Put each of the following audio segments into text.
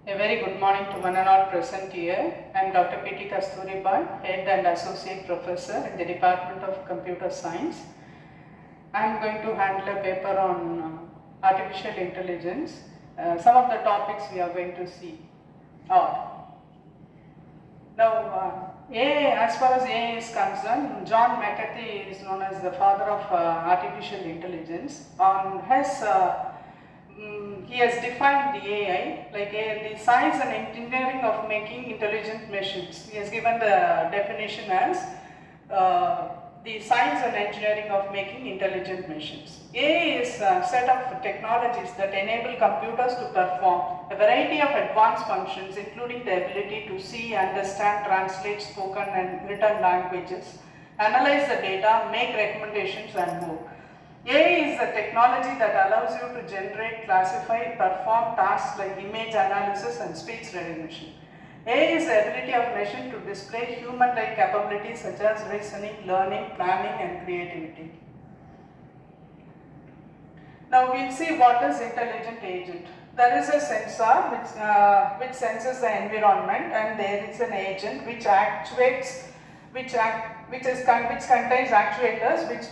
A very good morning to one and all present here. I am Dr. P.T. Kasturibai, Head and Associate Professor in the Department of Computer Science. I am going to handle a paper on artificial intelligence. Some of the topics we are going to see are. Now, AI, as far as AI is concerned, John McCarthy is known as the father of artificial intelligence. On his he has defined the AI like the science and engineering of making intelligent machines. He has given the definition as the science and engineering of making intelligent machines. AI is a set of technologies that enable computers to perform a variety of advanced functions, including the ability to see, understand, translate spoken and written languages, analyze the data, make recommendations and more. AI is a technology that allows you to generate, classify, perform tasks like image analysis and speech recognition. AI is the ability of machine to display human-like capabilities such as reasoning, learning, planning and creativity. Now we'll see what is intelligent agent. There is a sensor which senses the environment, and there is an agent which actuates, which contains actuators which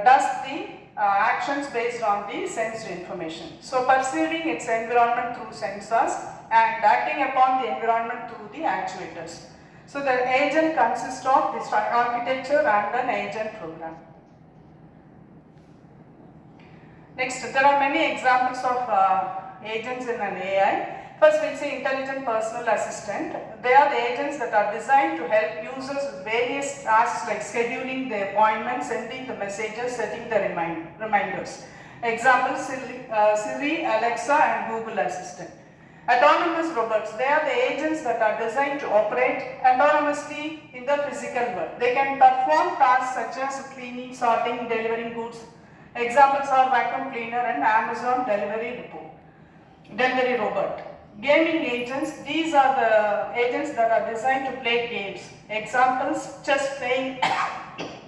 does the actions based on the sensed information. So perceiving its environment through sensors and acting upon the environment through the actuators. So the agent consists of this architecture and an agent program. Next, there are many examples of agents in an AI. First, we'll see intelligent personal assistant. They are the agents that are designed to help users with various tasks like scheduling the appointments, sending the messages, setting the reminders. Examples, Siri, Alexa and Google Assistant. Autonomous robots, they are the agents that are designed to operate autonomously in the physical world. They can perform tasks such as cleaning, sorting, delivering goods. Examples are vacuum cleaner and Amazon delivery robot. Gaming agents, these are the agents that are designed to play games. Examples, chess playing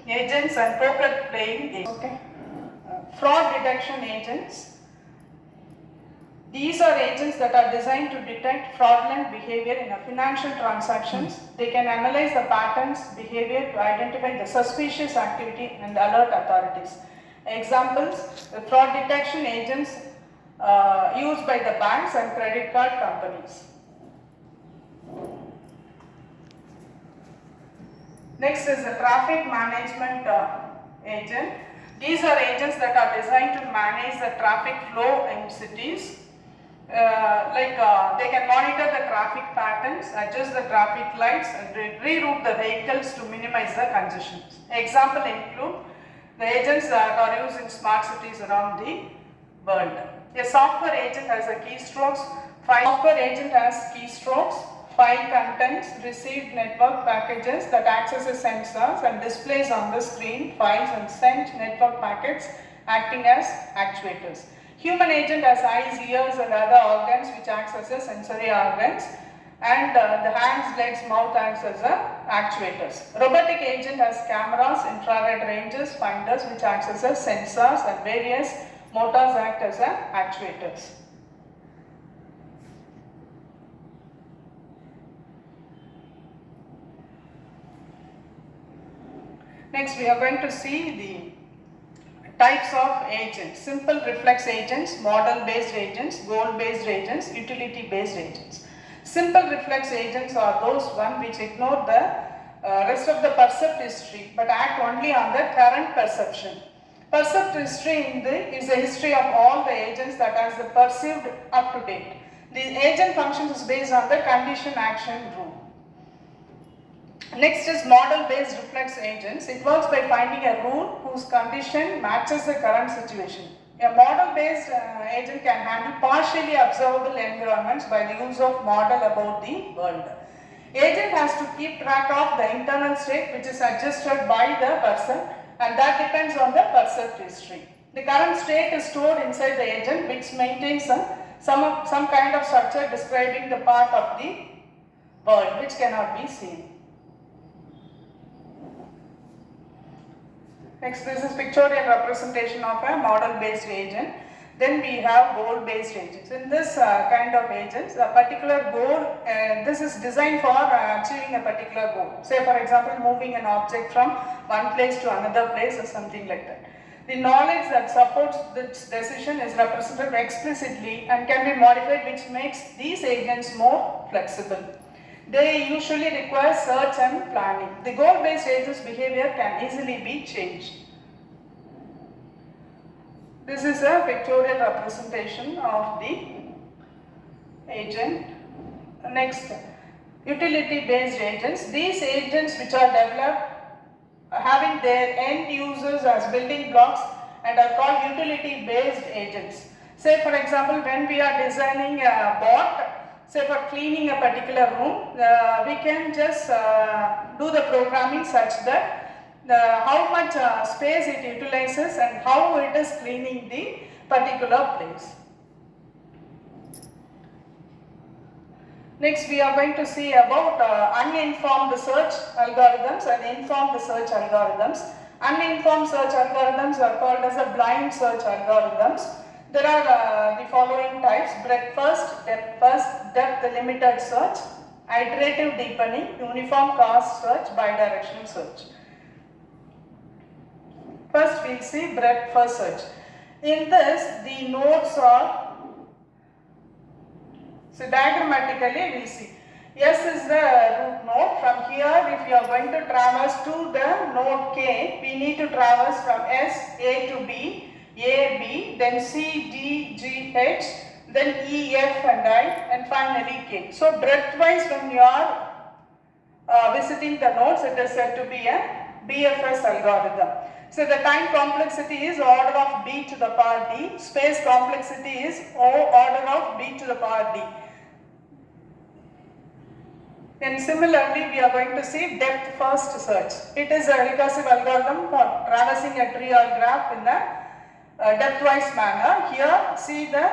agents and poker playing games. Okay. Fraud detection agents. These are agents that are designed to detect fraudulent behavior in a financial transactions. They can analyze the patterns, behavior to identify the suspicious activity and alert authorities. Examples, the fraud detection agents used by the banks and credit card companies. Next is the traffic management agent. These are agents that are designed to manage the traffic flow in cities. They can monitor the traffic patterns, adjust the traffic lights and reroute the vehicles to minimize the congestion. Example include the agents that are used in smart cities around the world. A software agent has keystrokes, file contents, received network packages that accesses sensors and displays on the screen files and sent network packets acting as actuators. Human agent has eyes, ears and other organs which acts as a sensory organs, and the hands, legs, mouth acts as actuators. Robotic agent has cameras, infrared ranges, finders which acts as sensors, and various motors act as actuators. Next, we are going to see the types of agents: simple reflex agents, model-based agents, goal-based agents, utility-based agents. Simple reflex agents are those which ignore the rest of the perceived history but act only on the current perception. Perceived history is the history of all the agents that has the perceived up to date. The agent functions is based on the condition action rule. Next is model-based reflex agents. It works by finding a rule whose condition matches the current situation. A model-based agent can handle partially observable environments by the use of model about the world. Agent has to keep track of the internal state which is adjusted by the person, and that depends on the perceived history. The current state is stored inside the agent which maintains some kind of structure describing the part of the world which cannot be seen. Next, this is pictorial representation of a model-based agent. Then we have goal-based agents. In this kind of agents, a particular goal, this is designed for achieving a particular goal. Say for example, moving an object from one place to another place or something like that. The knowledge that supports this decision is represented explicitly and can be modified, which makes these agents more flexible. They usually require search and planning. The goal-based agent's behavior can easily be changed. This is a pictorial representation of the agent. Next, utility-based agents. These agents which are developed having their end users as building blocks and are called utility-based agents. Say for example, when we are designing a bot, say for cleaning a particular room, we can just do the programming such that how much space it utilizes and how it is cleaning the particular place. Next, we are going to see about uninformed search algorithms and informed search algorithms. Uninformed search algorithms are called as a blind search algorithms. There are the following types: breadth first, depth limited search, iterative deepening, uniform cost search, bidirectional search. First we will see breadth first search. In this, the nodes are, so diagrammatically we will see. S is the root node. From here, if you are going to traverse to the node K, we need to traverse from S, A to B, A, B, then C, D, G, H, then E, F and I, and finally K. So breadth wise, when you are visiting the nodes, it is said to be a BFS algorithm. So the time complexity is order of B to the power D, space complexity is order of B to the power D. And similarly, we are going to see depth first search. It is a recursive algorithm for traversing a tree or graph in a depth-wise manner. Here, see the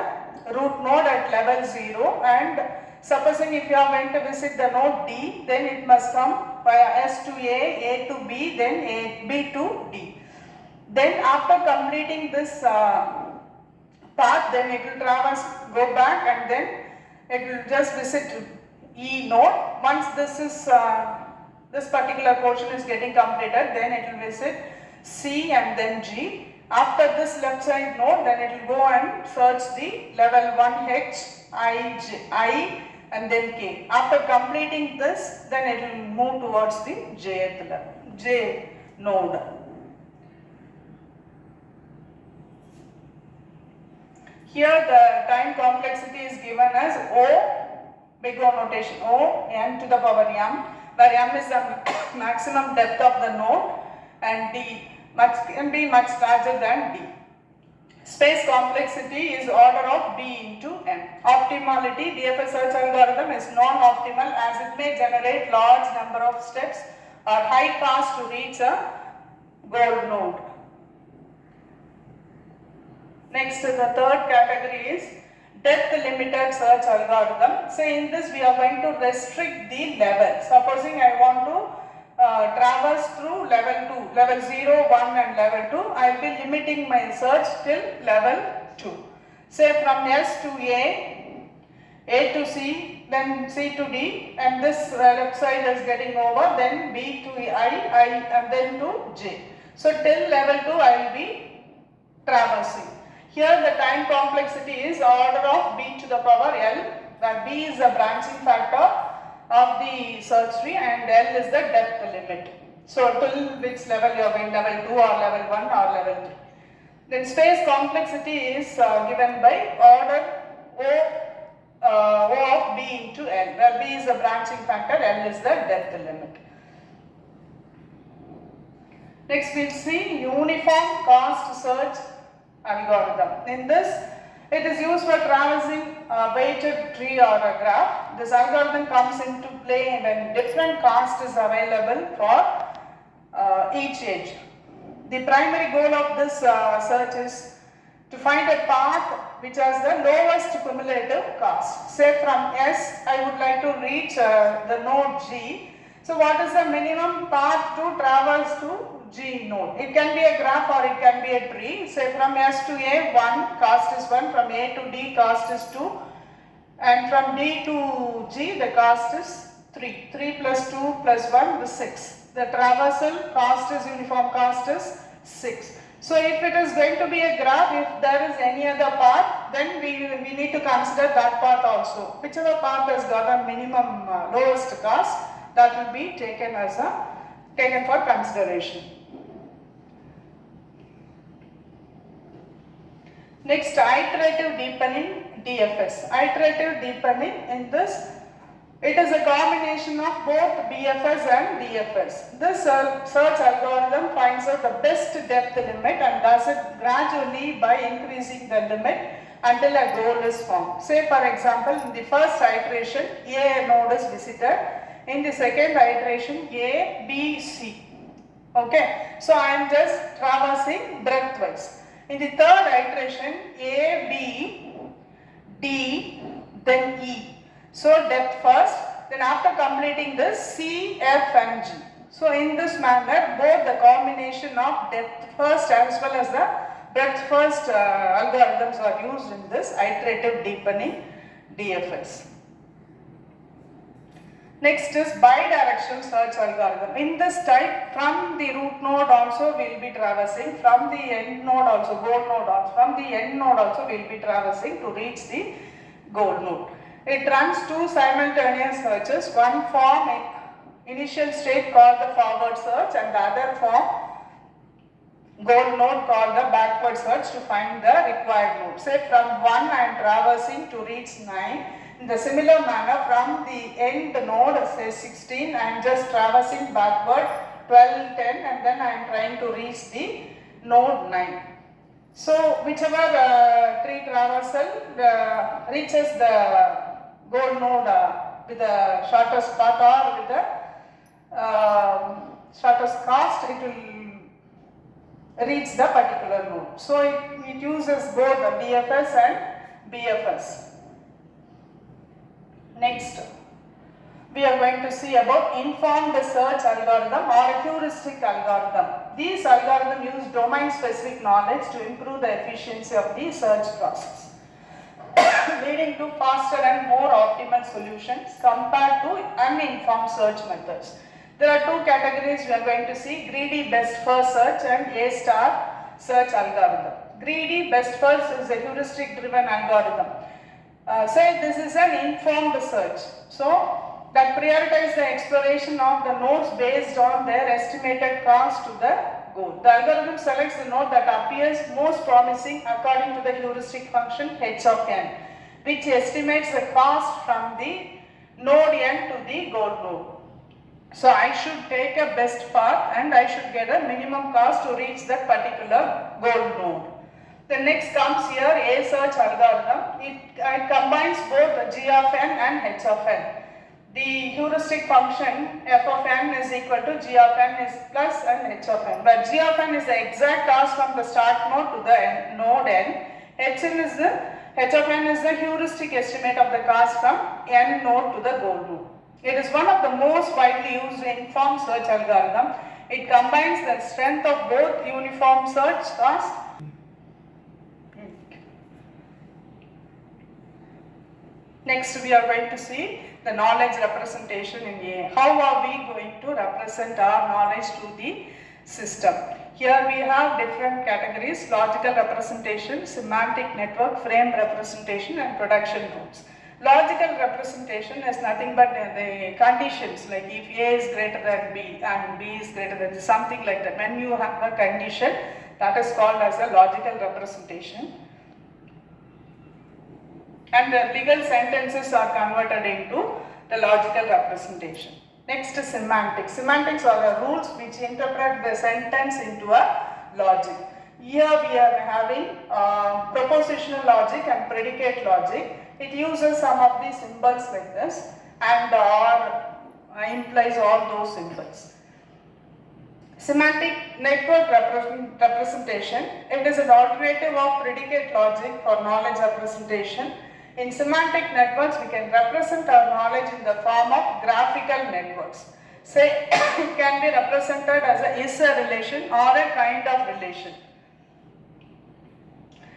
root node at level 0, and supposing if you are going to visit the node D, then it must come via S to A to B, then B to D. Then after completing this path, then it will traverse, go back, and then it will just visit E node. Once this is this particular portion is getting completed, then it will visit C and then G. After this left side node, then it will go and search the level 1 H, I and then K. After completing this, then it will move towards the Jth level, J node. Here the time complexity is given as O, big O notation, O n to the power m, where m is the maximum depth of the node and D can be much larger than D. Space complexity is order of B into m. Optimality, DFS search algorithm is non-optimal as it may generate large number of steps or high cost to reach a goal node. Next, the third category is depth limited search algorithm. So in this we are going to restrict the level. Supposing I want to traverse through level 2, level 0, 1 and level 2, I will be limiting my search till level 2. Say from S to A to C, then C to D, and this left side is getting over, then B to I and then to J. So till level 2 I will be traversing. Here the time complexity is order of B to the power L, where B is the branching factor of the search tree and L is the depth limit. So till which level you are going, level 2 or level 1 or level 3. Then space complexity is given by order O of B into L, where B is the branching factor, L is the depth limit. Next we will see uniform cost search algorithm. In this, it is used for traversing a weighted tree or a graph. This algorithm comes into play when different cost is available for each edge. The primary goal of this search is to find a path which has the lowest cumulative cost. Say from S, I would like to reach the node G. So what is the minimum path to traverse to G node. It can be a graph or it can be a tree. Say from S to A, 1, cost is 1, from A to D, cost is 2, and from D to G, the cost is 3. 3 plus 2 plus 1 is 6. The traversal cost is, uniform cost is 6. So if it is going to be a graph, if there is any other path, then we need to consider that path also. Whichever path has got a minimum lowest cost, that will be taken for consideration. Next, iterative deepening DFS. Iterative deepening, in this, it is a combination of both BFS and DFS. This search algorithm finds out the best depth limit and does it gradually by increasing the limit until a goal is formed. Say for example, in the first iteration, A node is visited. In the second iteration, A, B, C. Okay, so I am just traversing breadthwise. In the third iteration, A, B, D, then E. So depth first, then after completing this, C, F and G. So in this manner, both the combination of depth first as well as the breadth first algorithms are used in this iterative deepening DFS. Next is bidirectional search algorithm. In this type, from the root node also we will be traversing, from the end node also, goal node also, from the end node also we will be traversing to reach the goal node. It runs two simultaneous searches, one form initial state called the forward search and the other form goal node called the backward search to find the required node. Say from 1 I am traversing to reach 9. In the similar manner, from the end node, say 16, I am just traversing backward 12, 10 and then I am trying to reach the node 9. So whichever tree traversal reaches the goal node with the shortest path or with the shortest cost, it will reach the particular node. So it uses both the DFS and BFS. Next, we are going to see about informed search algorithm or a heuristic algorithm. These algorithms use domain-specific knowledge to improve the efficiency of the search process, leading to faster and more optimal solutions compared to uninformed search methods. There are two categories we are going to see: greedy best first search and A* search algorithm. Greedy best first is a heuristic driven algorithm. Say this is an informed search. So that prioritize the exploration of the nodes based on their estimated cost to the goal. The algorithm selects the node that appears most promising according to the heuristic function h of n, which estimates the cost from the node n to the goal node. So I should take a best path and I should get a minimum cost to reach that particular goal node. The next comes here A search algorithm. It combines both G of n and h of n. The heuristic function f of n is equal to G of n is plus and h of n. But G of n is the exact cost from the start node to the node n. H of n is the heuristic estimate of the cost from n node to the goal node. It is one of the most widely used informed search algorithm. It combines the strength of both uniform search cost. Next, we are going to see the knowledge representation in A. How are we going to represent our knowledge to the system? Here we have different categories: logical representation, semantic network, frame representation and production rules. Logical representation is nothing but the conditions, like if A is greater than B and B is greater than something like that. When you have a condition, that is called as a logical representation. And the legal sentences are converted into the logical representation. Next is semantics. Semantics are the rules which interpret the sentence into a logic. Here we are having propositional logic and predicate logic. It uses some of the symbols like this and implies all those symbols. Semantic network representation. It is an alternative of predicate logic for knowledge representation. In semantic networks, we can represent our knowledge in the form of graphical networks. Say it can be represented as a is a relation or a kind of relation.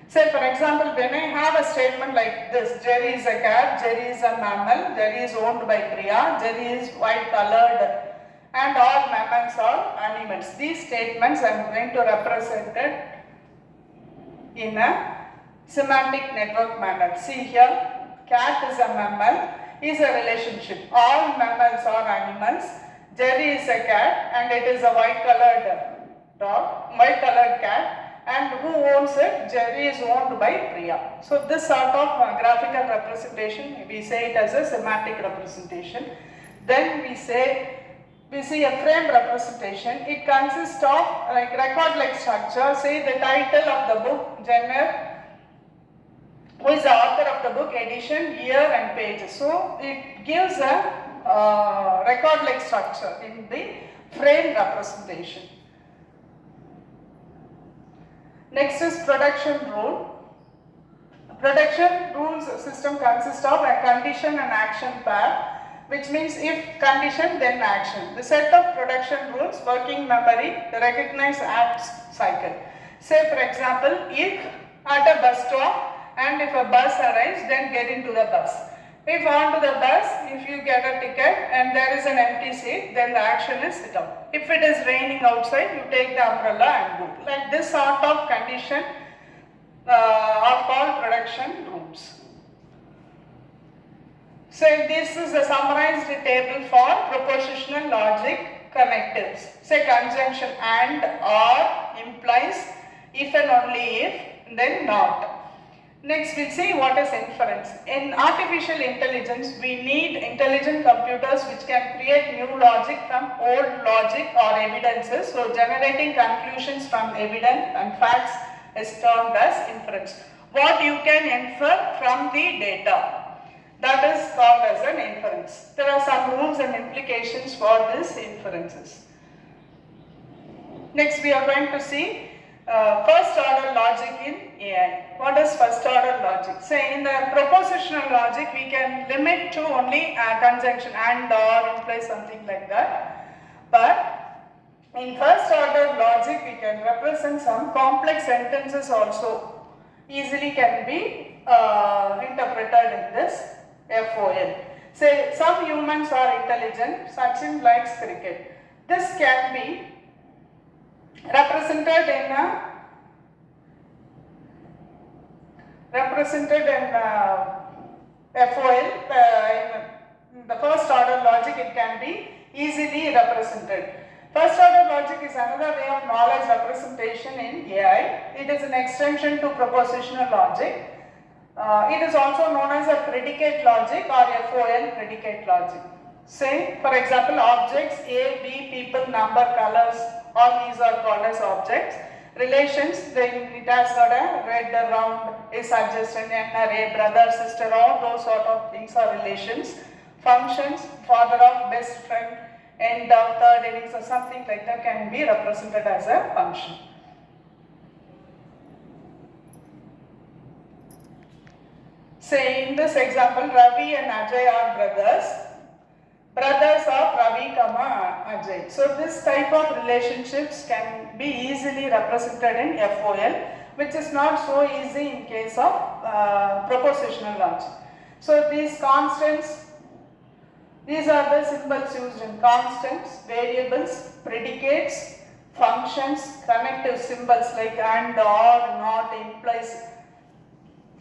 Say for example, when I have a statement like this, Jerry is a cat, Jerry is a mammal, Jerry is owned by Priya, Jerry is white colored, and all mammals are animals. These statements I am going to represent it in a semantic network manner. See here, cat is a mammal, is a relationship. All mammals are animals. Jerry is a cat and it is a white colored dog, white colored cat, and who owns it? Jerry is owned by Priya. So this sort of graphical representation, we say it as a semantic representation. Then we see a frame representation. It consists of like record-like structure. Say the title of the book, genre, who is the author of the book, edition, year and page. So it gives a record-like structure in the frame representation. Next is production rule. Production rules system consists of a condition and action pair, which means if condition then action. The set of production rules, working memory, the recognized act cycle. Say for example, if at a bus stop and if a bus arrives, then get into the bus. If onto the bus, if you get a ticket and there is an empty seat, then the action is sit down. If it is raining outside, you take the umbrella and go. Like this sort of condition are called production rules. So this is a summarized table for propositional logic connectives. Say conjunction and or implies if and only if, then not. Next we'll see what is inference. In artificial intelligence, we need intelligent computers which can create new logic from old logic or evidences. So generating conclusions from evidence and facts is termed as inference. What you can infer from the data, that is called as an inference. There are some rules and implications for these inferences. Next we are going to see first order logic in AI. What is first order logic? Say in the propositional logic we can limit to only conjunction and or implies something like that. But in first order logic we can represent some complex sentences also easily can be interpreted in this FOL. Say some humans are intelligent, Sachin likes cricket. This can be represented in FOL. In the first order logic it can be easily represented. First order logic is another way of knowledge representation in AI. It is an extension to propositional logic. It is also known as a predicate logic or FOL predicate logic. Say for example objects A, B, people, number, colors, all these are called as objects. Relations, then it has got a red, round, is adjacent, an array, brother, sister, all those sort of things are relations. Functions, father of, best friend, end of, third innings or something like that can be represented as a function. Say in this example, Ravi and Ajay are brothers. Brothers of Ravi, Ajay. So this type of relationships can be easily represented in FOL, which is not so easy in case of propositional logic. So these constants, these are the symbols used in constants, variables, predicates, functions, connective symbols like and, or, not, implies,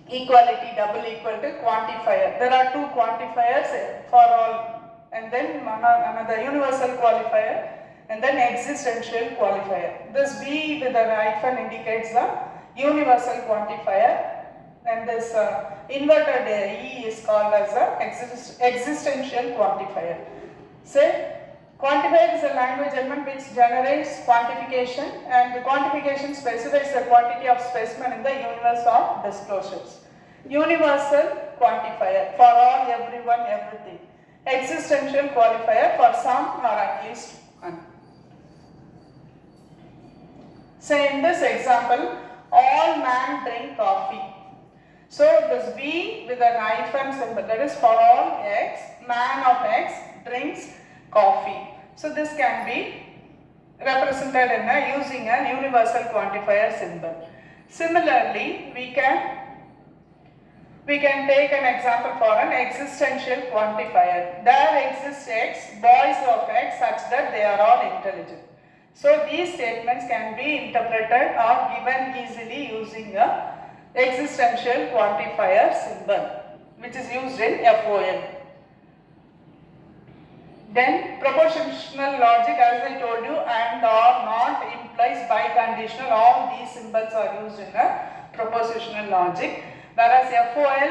equality, double equal to, quantifier. There are two quantifiers for all, and then another universal qualifier and then existential qualifier. This V with a hyphen indicates the universal quantifier, and this inverted E is called as a existential quantifier. Say quantifier is a language element which generates quantification, and the quantification specifies the quantity of specimen in the universe of disclosures. Universal quantifier for all, everyone, everything. Existential qualifier for some or at least one. Say in this example, all man drink coffee. So this V with an hyphen symbol, that is for all X, man of X drinks coffee. So this can be represented in using a universal quantifier symbol. Similarly, we can take an example for an existential quantifier. There exists X, boys of X, such that they are all intelligent. So these statements can be interpreted or given easily using a existential quantifier symbol, which is used in FOL. Then propositional logic, as I told you, and or not implies biconditional. All these symbols are used in a propositional logic. Whereas FOL,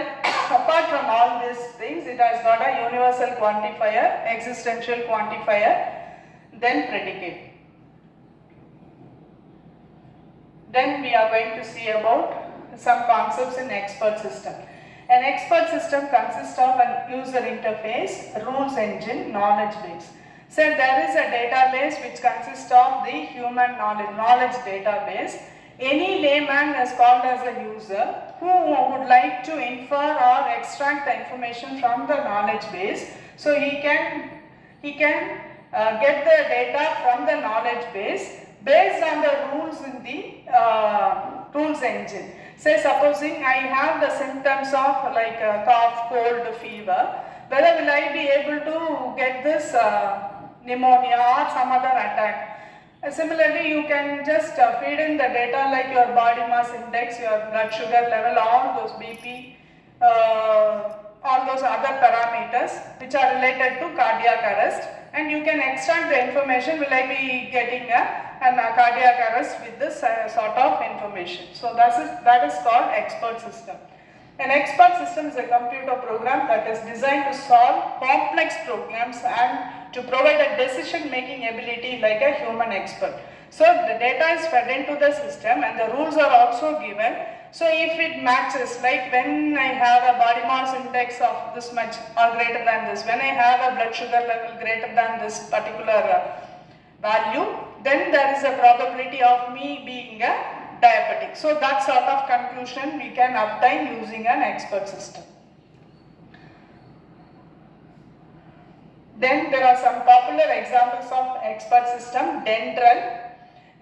apart from all these things, it has got a universal quantifier, existential quantifier, then predicate. Then we are going to see about some concepts in expert system. An expert system consists of a user interface, rules engine, knowledge base. So there is a database which consists of the human knowledge database. Any layman is called as a user who would like to infer or extract the information from the knowledge base. So he can get the data from the knowledge base based on the rules in the rules engine. Say supposing I have the symptoms of like cough, cold, fever, whether will I be able to get this pneumonia or some other attack. Similarly, you can just feed in the data like your body mass index, your blood sugar level, all those BP, all those other parameters which are related to cardiac arrest, and you can extract the information. Will I be getting a cardiac arrest with this sort of information? So that is called expert system. An expert system is a computer program that is designed to solve complex programs and to provide a decision making ability like a human expert. So the data is fed into the system and the rules are also given. So if it matches, like when I have a body mass index of this much or greater than this, when I have a blood sugar level greater than this particular value, then there is a probability of me being a diabetic. So that sort of conclusion we can obtain using an expert system. Then there are some popular examples of expert system. Dendral.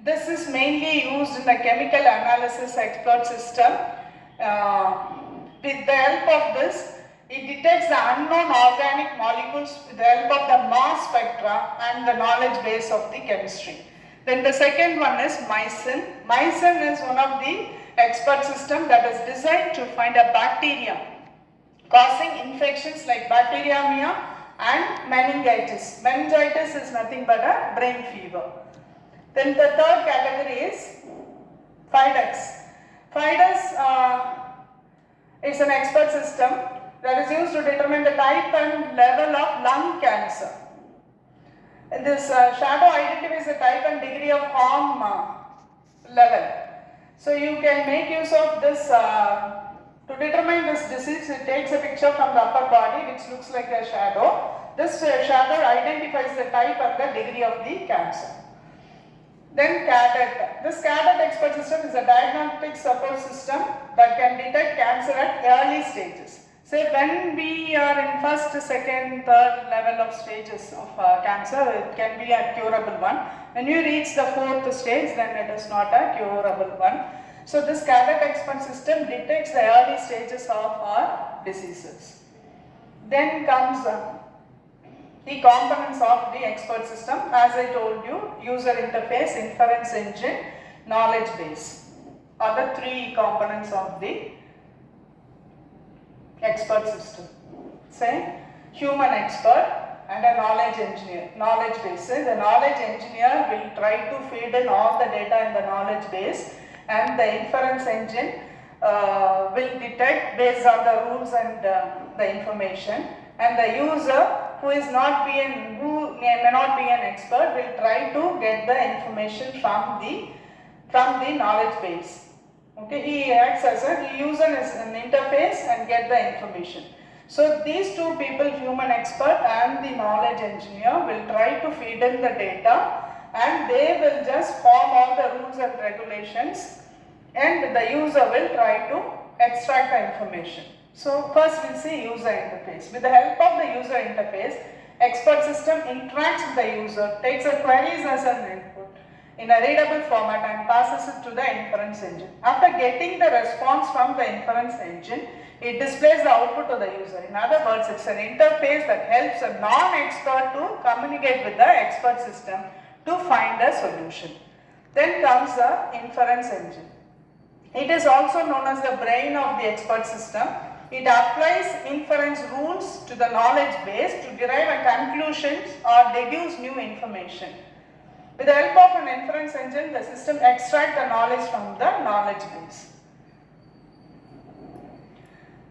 This is mainly used in the chemical analysis expert system. With the help of this, it detects the unknown organic molecules with the help of the mass spectra and the knowledge base of the chemistry. Then the second one is Mycin. Mycin is one of the expert system that is designed to find a bacteria causing infections like bacteremia and meningitis. Meningitis is nothing but a brain fever. Then the third category is FIDEX. FIDEX is an expert system that is used to determine the type and level of lung cancer. And this shadow identifies the type and degree of harm level. So you can make use of this to determine this disease. It takes a picture from the upper body which looks like a shadow. This shadow identifies the type and the degree of the cancer. Then CADET. This CADET expert system is a diagnostic support system that can detect cancer at early stages. Say when we are in first, second, third level of stages of cancer, it can be a curable one. When you reach the fourth stage, then it is not a curable one. So this CADET expert system detects the early stages of our diseases. Then comes the components of the expert system. As I told you, user interface, inference engine, knowledge base are the three components of the expert system. Say human expert and a knowledge engineer. Knowledge base. The knowledge engineer will try to feed in all the data in the knowledge base, and the inference engine will detect based on the rules and the information, and the user who may not be an expert will try to get the information from the knowledge base. Okay, he acts as he uses an interface and get the information. So these two people, human expert and the knowledge engineer, will try to feed in the data, and they will just form all the rules and regulations, and the user will try to extract the information. So first we'll see user interface. With the help of the user interface, Expert system interacts with the user, takes the queries as an input in a readable format and passes it to the inference engine. After getting the response from the inference engine, it displays the output to the user. In other words, it's an interface that helps a non-expert to communicate with the expert system to find a solution. Then comes the inference engine. It is also known as the brain of the expert system. It applies inference rules to the knowledge base to derive a conclusions or deduce new information. With the help of an inference engine, the system extracts the knowledge from the knowledge base.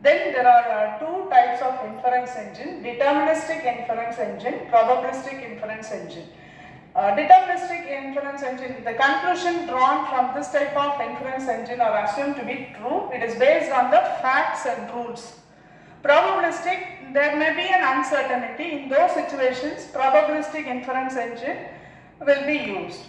Then there are two types of inference engine: deterministic inference engine, probabilistic inference engine. Deterministic inference engine, the conclusion drawn from this type of inference engine are assumed to be true. It is based on the facts and rules. Probabilistic, there may be an uncertainty. In those situations, probabilistic inference engine will be used.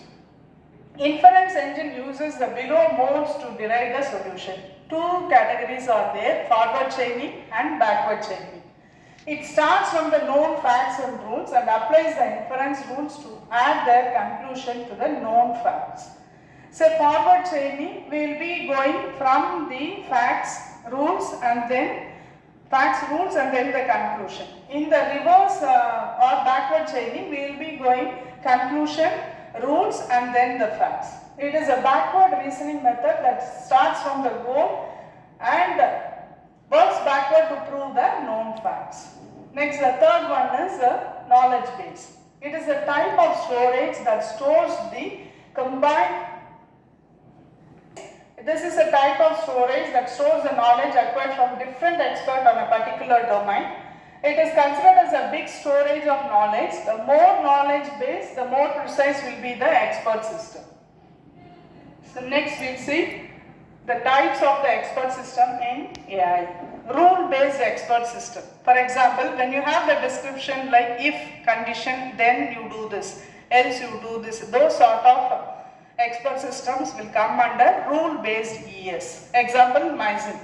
Inference engine uses the below modes to derive the solution. Two categories are there: forward chaining and backward chaining. It starts from the known facts and rules and applies the inference rules to add their conclusion to the known facts. So forward chaining will be going from the facts, rules and then the conclusion. In the reverse or backward chaining, we will be going conclusion, rules and then the facts. It is a backward reasoning method that starts from the goal and works backward to prove the known facts. Next, the third one is the knowledge base. It is a type of storage that stores the combined. This is a type of storage that stores the knowledge acquired from different experts on a particular domain. It is considered as a big storage of knowledge. The more knowledge base, the more precise will be the expert system. So next we'll see the types of the expert system in AI. Rule-based expert system. For example, when you have the description like if condition, then you do this, else you do this, those sort of expert systems will come under rule-based ES. Example, Mycin.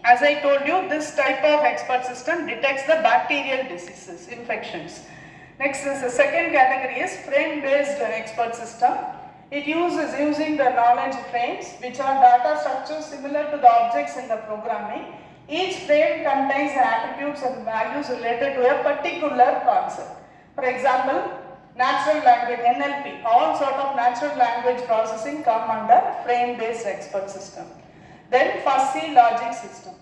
As I told you, this type of expert system detects the bacterial diseases, infections. Next is the second category is frame-based expert system. It uses using the knowledge frames, which are data structures similar to the objects in the programming. Each frame contains attributes and values related to a particular concept. For example, natural language, NLP, all sort of natural language processing come under frame-based expert system. Then fuzzy logic system.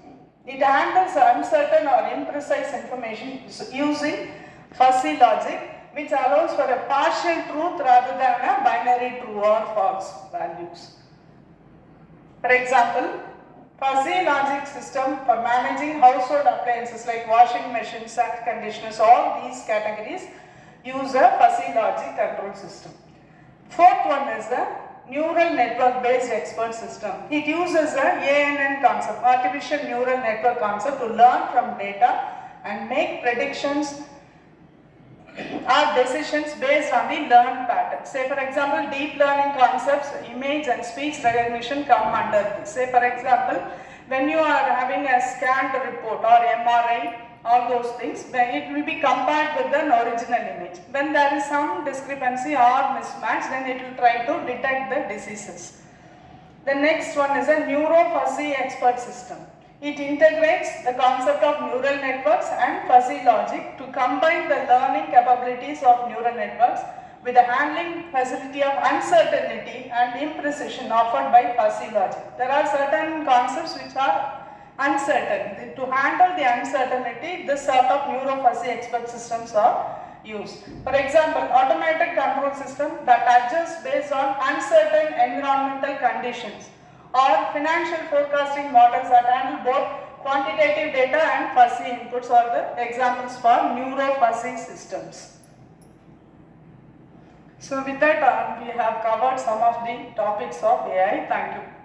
It handles uncertain or imprecise information using fuzzy logic, which allows for a partial truth rather than a binary true or false values. For example, fuzzy logic system for managing household appliances like washing machines, air conditioners, all these categories use a fuzzy logic control system. Fourth one is the neural network based expert system. It uses the ANN concept, artificial neural network concept, to learn from data and make predictions or decisions based on the learned pattern. Say for example, deep learning concepts, image and speech recognition come under this. Say for example, when you are having a scanned report or MRI, all those things, then it will be compared with an original image. When there is some discrepancy or mismatch, then it will try to detect the diseases. The next one is a neuro-fuzzy expert system. It integrates the concept of neural networks and fuzzy logic to combine the learning capabilities of neural networks with the handling facility of uncertainty and imprecision offered by fuzzy logic. There are certain concepts which are uncertain. To handle the uncertainty, this sort of neuro-fuzzy expert systems are used. For example, automated control system that adjusts based on uncertain environmental conditions, or financial forecasting models that handle both quantitative data and fuzzy inputs are the examples for neuro-fuzzy systems. So with that, we have covered some of the topics of AI. Thank you.